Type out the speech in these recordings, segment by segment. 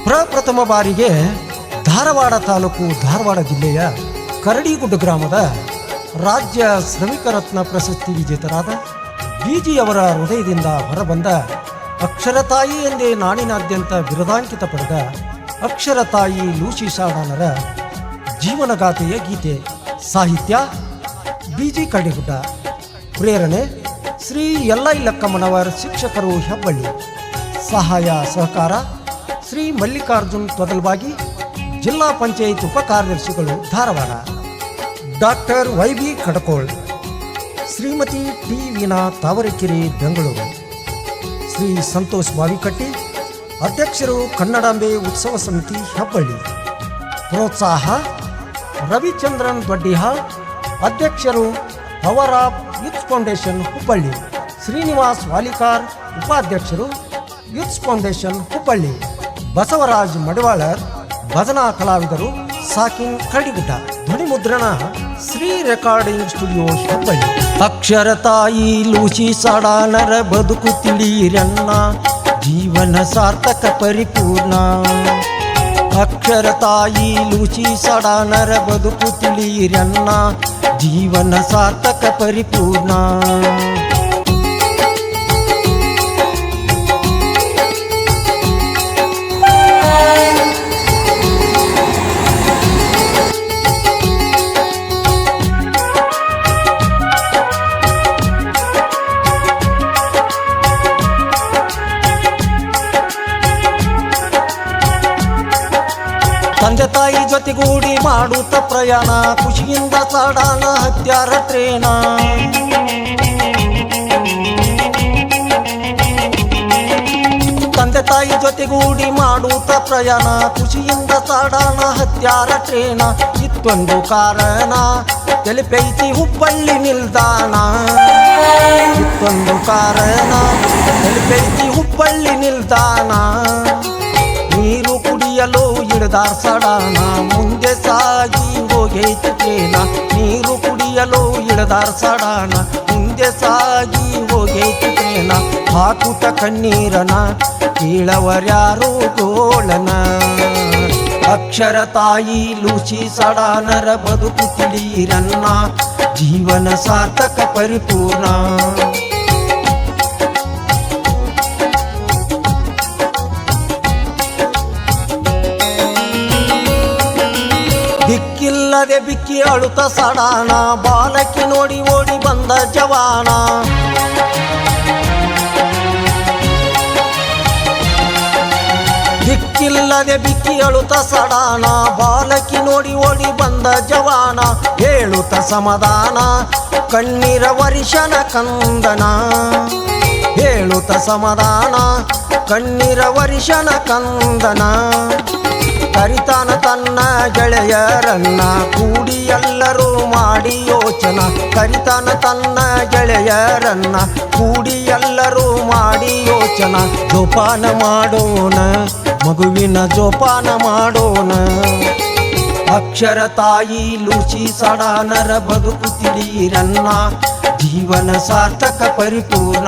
ಪ್ರಪ್ರಥಮ ಬಾರಿಗೆ ಧಾರವಾಡ ತಾಲೂಕು ಧಾರವಾಡ ಜಿಲ್ಲೆಯ ಕರಡಿಗುಡ್ಡ ಗ್ರಾಮದ ರಾಜ್ಯ ಶ್ರಮಿಕ ರತ್ನ ಪ್ರಶಸ್ತಿ ವಿಜೇತರಾದ ಬಿಜಿಯವರ ಹೃದಯದಿಂದ ಹೊರಬಂದ ಅಕ್ಷರತಾಯಿ ಎಂದೇ ನಾಡಿನಾದ್ಯಂತ ಬಿರುದಾಂಕಿತ ಪಡೆದ ಅಕ್ಷರತಾಯಿ ಲೂಸಿ ಸಾಡಾನರ ಜೀವನಗಾಥೆಯ ಗೀತೆ. ಸಾಹಿತ್ಯ ಬಿಜಿ ಕರಡಿಗುಡ್ಡ. ಪ್ರೇರಣೆ ಶ್ರೀ ಯಲ್ಲೈ ಲಕ್ಕಮ್ಮನವರ್, ಶಿಕ್ಷಕರು, ಹೆಬ್ಬಳ್ಳಿ. ಸಹಾಯ ಸಹಕಾರ ಶ್ರೀ ಮಲ್ಲಿಕಾರ್ಜುನ್ ತೊದಲ್ಬಾಗಿ, ಜಿಲ್ಲಾ ಪಂಚಾಯತ್ ಉಪ ಕಾರ್ಯದರ್ಶಿಗಳು, Dharwad. Doctor Y B. Kadakol, Shrimati T. Veena Tavarekere, Bengaluru. Shri Santosh Bavikatti, ಅಧ್ಯಕ್ಷರು, ಕನ್ನಡಾಂಬೆ ಉತ್ಸವ ಸಮಿತಿ, ಹೆಬ್ಬಳ್ಳಿ. ಪ್ರೋತ್ಸಾಹ ರವಿಚಂದ್ರನ್ ದೊಡ್ಡಿಹಾಳ್, ಅಧ್ಯಕ್ಷರು, power of youth foundation, Hubballi. Srinivas Valikar, ಉಪಾಧ್ಯಕ್ಷರು, ಯೂತ್ ಫೌಂಡೇಶನ್, ಹುಬ್ಬಳ್ಳಿ. ಬಸವರಾಜ್ ಮಡಿವಾಳರ್, ಭಜನಾ ಕಲಾವಿದರು, ಸಾಕಿನ್, ಕರಡಿಗುಡ್ಡ. ಧ್ವನಿ ಮುದ್ರಣ ಶ್ರೀ ರೆಕಾರ್ಡಿಂಗ್ ಸ್ಟುಡಿಯೋಸ್, ಹುಬ್ಬಳ್ಳಿ. ಅಕ್ಷರತಾಯಿ ಲೂಸಿ ಸಾಡಾನರ ಬದುಕು ತಿಳಿರನ್ನ, ಜೀವನ ಸಾರ್ಥಕ ಪರಿಪೂರ್ಣ. ಅಕ್ಷರತಾಯಿ ಲೂಸಿ ಸಾಡಾನರ ಬದುಕು ತಿಳಿರನ್ನ, ಜೀವನ ಸಾರ್ಥಕ ಪರಿಪೂರ್ಣ. ತಂದೆ ತಾಯಿ ಜೊತೆಗೂಡಿ ಮಾಡುತ್ತ ಪ್ರಯಾಣ, ಖುಷಿಯಿಂದ ಸಾಡಾನ ಹತ್ಯಾರ ಟ್ರೇನ. ತಂದೆ ತಾಯಿ ಜೊತೆಗೂಡಿ ಮಾಡುತ್ತ ಪ್ರಯಾಣ, ಖುಷಿಯಿಂದ ಸಾಡಾನ ಹತ್ಯಾರ ಟ್ರೇನ. ಇತ್ತೊಂದು ಕಾರಣ ತಲುಪೈತಿ ಹುಬ್ಬಳ್ಳಿ ನಿಲ್ದಾಣ. ಇತ್ತೊಂದು ಕಾರಣ ತಲುಪೈತಿ ಹುಬ್ಬಳ್ಳಿ ನಿಲ್ದಾಣ. ನೀರು ಕುಡಿಯಲು ಇಳಿದಾರ್ ಸಡಾನ, ಮುಂದೆ ಸಾಗಿ ಹೋಗೈತಿ ಟ್ರೇನ. ನೀರು ಕುಡಿಯಲು ಇಳಿದಾರ್ ಸಡಾನ, ಮುಂದೆ ಸಾಗಿ ಹೋಗೈತಿ ಟ್ರೇನ. ಹಾಕುತ್ತ ಕಣ್ಣೀರನ ಕೀಳವರ್ಯಾರು ಗೋಳನ. ಅಕ್ಷರತಾಯಿ ಲೂಸಿ ಸಾಡಾನರ ಬದುಕು ತಿಳಿರನ್ನ, ಜೀವನ ಸಾರ್ಥಕ ಪರಿಪೂರ್ಣ. ದಿಕ್ಕಿಲ್ಲದೆ ಬಿಕ್ಕಿ ಅಳುತ್ತ ಸಡಾನ, ಬಾಲಕಿ ನೋಡಿ ಓಡಿ ಬಂದ ಜವಾನ. ದಿಕ್ಕಿಲ್ಲದೆ ಬಿಕ್ಕಿ ಅಳುತ್ತ ಸಡಾನ, ಬಾಲಕಿ ನೋಡಿ ಓಡಿ ಬಂದ ಜವಾನ. ಹೇಳುತ್ತ ಸಮಾಧಾನ ಕಣ್ಣೀರ ವರ್ಷನ ಕಂದನ. ಹೇಳುತ್ತ ಸಮಾಧಾನ ಕಣ್ಣೀರ ವರ್ಷನ ಕಂದನ. ಕರಿತಾನ ತನ್ನ ಗೆಳೆಯರನ್ನ ಕೂಡಿ ಎಲ್ಲರೂ ಮಾಡಿ ಯೋಚನ. ಕರಿತಾನ ತನ್ನ ಗೆಳೆಯರನ್ನ ಕೂಡಿ ಎಲ್ಲರೂ ಮಾಡಿ ಯೋಚನ. ಜೋಪಾನ ಮಾಡೋಣ ಮಗುವಿನ ಜೋಪಾನ ಮಾಡೋಣ. ಅಕ್ಷರತಾಯಿ ಲೂಸಿ ಸಾಡಾನರ ಬದುಕು ತಿಳಿರನ್ನ, ಜೀವನ ಸಾರ್ಥಕ ಪರಿಪೂರ್ಣ.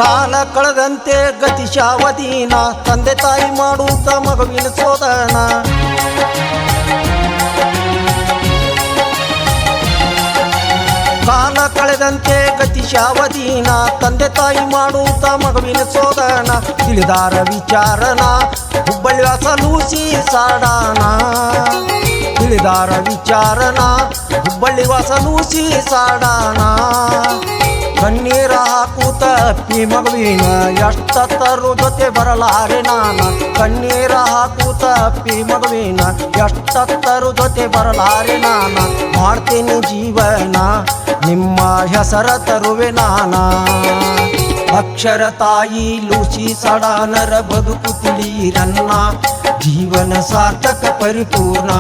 ಕಾಲ ಕಳೆದಂತೆ ಗತಿಶಾವಧೀನ, ತಂದೆ ತಾಯಿ ಮಾಡುತ್ತ ಮಗುವಿನ ಶೋಧನ. ಕಾಲ ಕಳೆದಂತೆ ಗತಿಶಾವಧೀನ, ತಂದೆ ತಾಯಿ ಮಾಡುತ್ತ ಮಗುವಿನ ಶೋಧನ. ತಿಳಿದಾರ ವಿಚಾರನ ಹುಬ್ಬಳ್ಳಿ ವಾಸ ಲೂಸಿ ಸಾಡಾನ. ತಿಳಿದಾರ ವಿಚಾರನ ಹುಬ್ಬಳ್ಳಿ ವಾಸ ಲೂಸಿ ಸಾಡಾನ. ಕಣ್ಣೀರ ಹಾಕೂತ ಅಪ್ಪಿ ಮಗುವಿನ, ಎಷ್ಟತ್ತರು ಜೊತೆ ಬರಲಾರೆ ನಾನ. ಕಣ್ಣೀರ ಹಾಕೂತ ಅಪ್ಪಿ ಮಗುವಿನ, ಎಷ್ಟತ್ತರು ಜೊತೆ ಬರಲಾರೆ ನಾನ. ಮಾಡ್ತೀನಿ ಜೀವನ ನಿಮ್ಮ ಹೆಸರ ತರುವೆ ನಾನ. ಅಕ್ಷರತಾಯಿ ಲೂಸಿ ಸಾಡಾನರ ಬದುಕು ತಿಳಿರನ್ನ, ಜೀವನ ಸಾರ್ಥಕ ಪರಿಪೂರ್ಣ.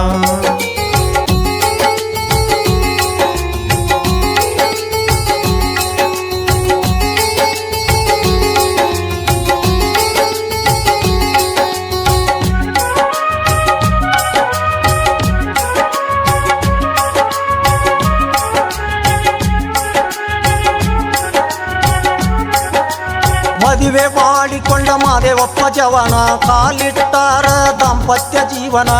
ಮದುವೆ ಮಾಡಿಕೊಂಡ ಮಾದೇವಪ್ಪ ಜವನ ಕಾಲಿಟ್ಟಾರ ದಾಂಪತ್ಯ ಜೀವನ.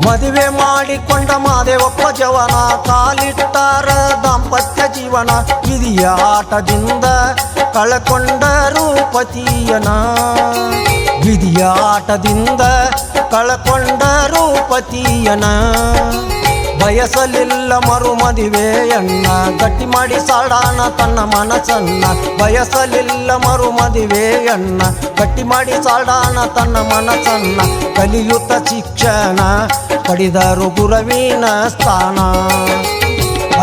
ಮದುವೆ ಮಾಡಿಕೊಂಡ ಮಾದೇವಪ್ಪ ಜವನ ಕಾಲಿಟ್ಟಾರ ದಾಂಪತ್ಯ ಜೀವನ. ವಿಧಿಯ ಆಟದಿಂದ ಕಳಕೊಂಡರು ಪತಿಯನ. ವಿಧಿಯ ಆಟದಿಂದ ಕಳಕೊಂಡರು ಪತಿಯನ. ಬಯಸಲಿಲ್ಲ ಮರು ಮದುವೆಯನ್ನ ಗಟ್ಟಿ ಮಾಡಿ ಸಾಡಾನ ತನ್ನ ಮನಸ್ಸನ್ನ. ಬಯಸಲಿಲ್ಲ ಮರು ಮದುವೆಯನ್ನ ಗಟ್ಟಿ ಮಾಡಿ ಸಾಡಾನ ತನ್ನ ಮನಸ್ಸನ್ನ. ಕಲಿಯುತ್ತ ಶಿಕ್ಷಣ ಪಡೆದರು ಗುರುವಿನ ಸ್ಥಾನ.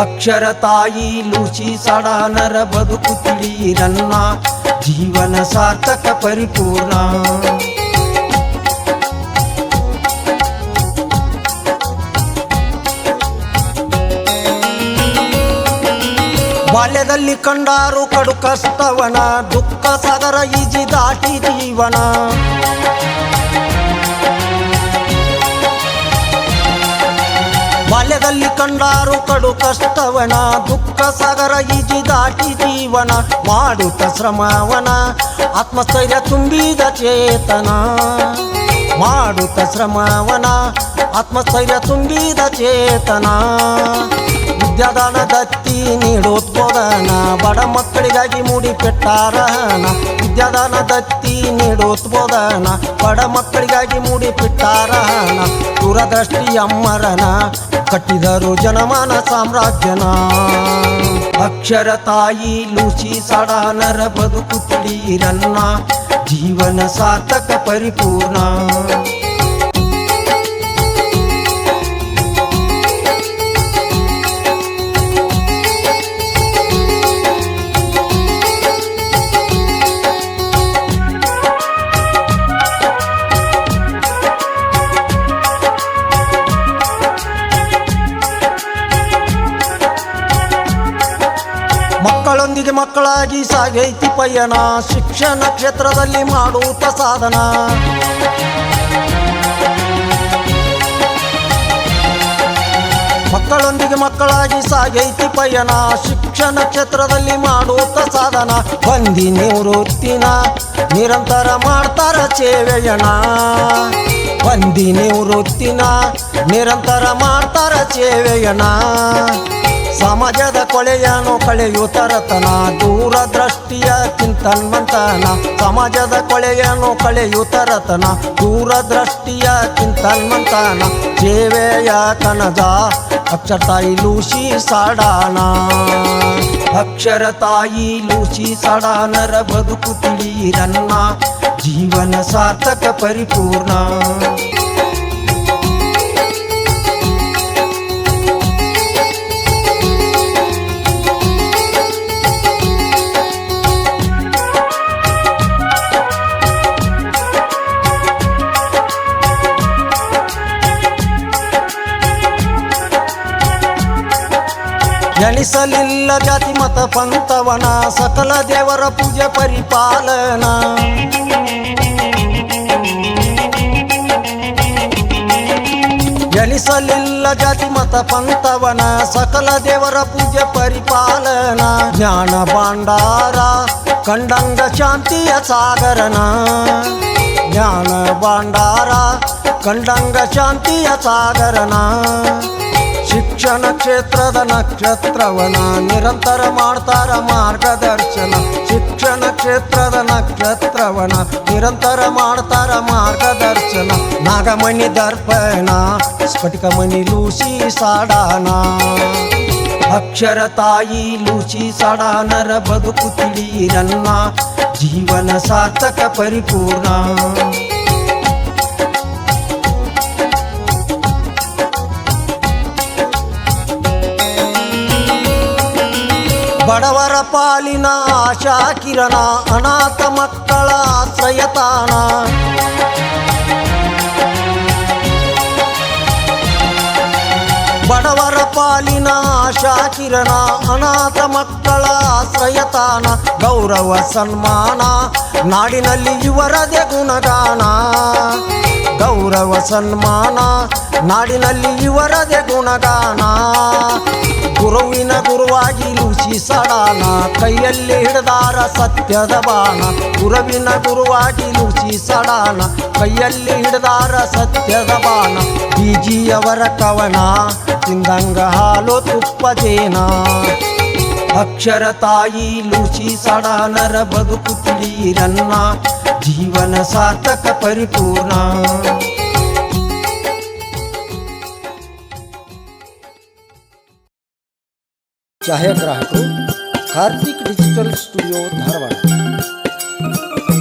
ಅಕ್ಷರ ತಾಯಿ ಲೂಸಿ ಸಾಡಾನರ ಬದುಕು ತಿಳಿರನ್ನ. ಜೀವನ ಸಾರ್ಥಕ ಪರಿಪೂರ್ಣ. ಬಾಲ್ಯದಲ್ಲಿ ಕಂಡಾರು ಕಡು ಕಷ್ಟವನ ದುಃಖ ಸಾಗರ ಈಜಿ ದಾಟಿ ಜೀವನ. ಬಾಲ್ಯದಲ್ಲಿ ಕಂಡಾರು ಕಡು ಕಷ್ಟವನ ದುಃಖ ಸಾಗರ ಈಜಿ ದಾಟಿ ಜೀವನ. ಮಾಡುತ್ತ ಶ್ರಮವನ ಆತ್ಮಸ್ಥೈರ್ಯ ತುಂಬಿದ ಚೇತನ. ಮಾಡುತ್ತ ಶ್ರಮವನ ಆತ್ಮಸ್ಥೈರ್ಯ ತುಂಬಿದ ಚೇತನ. ವಿದ್ಯಾದಾನ ದತ್ತಿ ನೀಡೋತ್ಬೋಧನ ಬಡ ಮಕ್ಕಳಿಗಾಗಿ ಮೂಡಿಪೆಟ್ಟಾರ ಹಣ. ವಿದ್ಯಾದಾನ ದತ್ತಿ ನೀಡೋತ್ಬೋಧನ ಬಡ ಮಕ್ಕಳಿಗಾಗಿ ಮೂಡಿಪೆಟ್ಟಾರ ಹಣ. ದೂರದೃಷ್ಟಿ ಅಮ್ಮರನ ಕಟ್ಟಿದರು ಜನಮಾನ ಸಾಮ್ರಾಜ್ಯನ. ಅಕ್ಷರ ತಾಯಿ ಲೂಸಿ ಸಾಡಾನರ ಬದುಕು ತಿಳಿರನ್ನ. ಜೀವನ ಸಾರ್ಥಕ ಪರಿಪೂರ್ಣ. ಮಕ್ಕಳೊಂದಿಗೆ ಮಕ್ಕಳಾಗಿ ಸಾಗೈತಿ ಪಯಣ. ಶಿಕ್ಷಣ ಕ್ಷೇತ್ರದಲ್ಲಿ ಮಾಡುತ್ತ ಸಾಧನ. ಮಕ್ಕಳೊಂದಿಗೆ ಮಕ್ಕಳಾಗಿ ಸಾಗೈತಿ ಪಯಣ. ಶಿಕ್ಷಣ ಕ್ಷೇತ್ರದಲ್ಲಿ ಮಾಡುತ್ತ ಸಾಧನ. ಬಂದಿ ನಿವೃತ್ತಿನ ನಿರಂತರ ಮಾಡ್ತಾರ ಸೇವೆಯಣ. ಬಂದಿ ನಿವೃತ್ತಿನ ನಿರಂತರ ಮಾಡ್ತಾರ ಸೇವೆಯಣ. ಸಮಾಜದ ಕೊಳೆಯನು ಕಳೆಯುತ್ತರತನ ದೂರದೃಷ್ಟಿಯ ಚಿಂತನ್ವಂತನ. ಸಮಾಜದ ಕೊಳೆಯನು ಕಳೆಯುತ್ತರತನ ದೂರದೃಷ್ಟಿಯ ಚಿಂತನ್ವಂತನ. ಸೇವೆಯ ಕನದ ಅಕ್ಷರ ತಾಯಿ ಲೂಸಿ ಸಾಡಾನ. ಅಕ್ಷರ ತಾಯಿ ಲೂಸಿ ಸಾಡಾನರ ಬದುಕು ತಿಳಿರನ್ನ. ಜೀವನ ಸಾರ್ಥಕ ಪರಿಪೂರ್ಣ. ಎಣಿಸಲಿಲ್ಲ ಜಾತಿ ಮತ ಪಂಥವನ ಸಕಲ ದೇವರ ಪೂಜೆ ಪರಿಪಾಲನ. ಎಣಿಸಲಿಲ್ಲ ಜಾತಿ ಮತ ಪಂಥವನ ಸಕಲ ದೇವರ ಪೂಜೆ ಪರಿಪಾಲನ. ಜ್ಞಾನ ಭಾಂಡಾರ ಕಂಡಂಗ ಶಾಂತಿಯ ಸಾಗರನ. ಜ್ಞಾನ ಭಾಂಡಾರ ಕಂಡಂಗ ಶಾಂತಿಯ ಸಾಗರನ. ಶಿಕ್ಷಣ ಕ್ಷೇತ್ರದ ನಕ್ಷತ್ರವನ ನಿರಂತರ ಮಾಡ್ತಾರ ಮಾರ್ಗದರ್ಶನ. ಶಿಕ್ಷಣ ಕ್ಷೇತ್ರದ ನಕ್ಷತ್ರವನ ನಿರಂತರ ಮಾಡ್ತಾರ ಮಾರ್ಗದರ್ಶನ. ನಾಗಮಣಿ ದರ್ಪಣ ಸ್ಫಟಿಕಮಣಿ ಲೂಸಿ ಸಾಡಾನ. ಅಕ್ಷರ ತಾಯಿ ಲೂಸಿ ಸಾಡಾನರ ಬದುಕು ತಿಳಿರನ್ನ. ಜೀವನ ಸಾರ್ಥಕ ಪರಿಪೂರ್ಣ. ಬಡವರ ಪಾಲಿನ ಆಶಾ ಕಿರಣ ಅನಾಥ ಮಕ್ಕಳ ಆಶ್ರಯತಾಣ. ಬಡವರ ಪಾಲಿನ ಆಶಾ ಕಿರಣ ಅನಾಥ ಮಕ್ಕಳ ಆಶ್ರಯತಾನ ಗೌರವ ಸನ್ಮಾನ ನಾಡಿನಲ್ಲಿ ಇವರದೇ ಗುಣಗಾನ ಗೌರವ ಸನ್ಮಾನ ನಾಡಿನಲ್ಲಿ ಇವರದೇ ಗುಣಗಾನ ಗುರುವಿನ ಗುರುವಾಗಿ ಲೂಸಿ ಸಡಾನ ಕೈಯಲ್ಲಿ ಹಿಡಿದಾರ ಸತ್ಯದ ಬಾಣ ಗುರುವಿನ ಗುರುವಾಗಿ ಲೂಸಿ ಸಡಾನ ಕೈಯಲ್ಲಿ ಹಿಡಿದಾರ ಸತ್ಯದ ಬಾಣ ಬೀಜಿಯವರ ಕವನ ತಿಂದಂಗ ಹಾಲು ತುಪ್ಪ ಜೇನ ಅಕ್ಷರ ತಾಯಿ ಲೂಸಿ ಸಡಾನರ ಬದುಕು ತಿಳಿರನ್ನ ಜೀವನ ಸಾರ್ಥಕ ಪರಿಪೂರ್ಣ ಛಾಯಾಗ್ರಾಹಕರು ಕಾರ್ತಿಕ್ ಡಿಜಿಟಲ್ ಸ್ಟುಡಿಯೋ ಧಾರವಾಡ.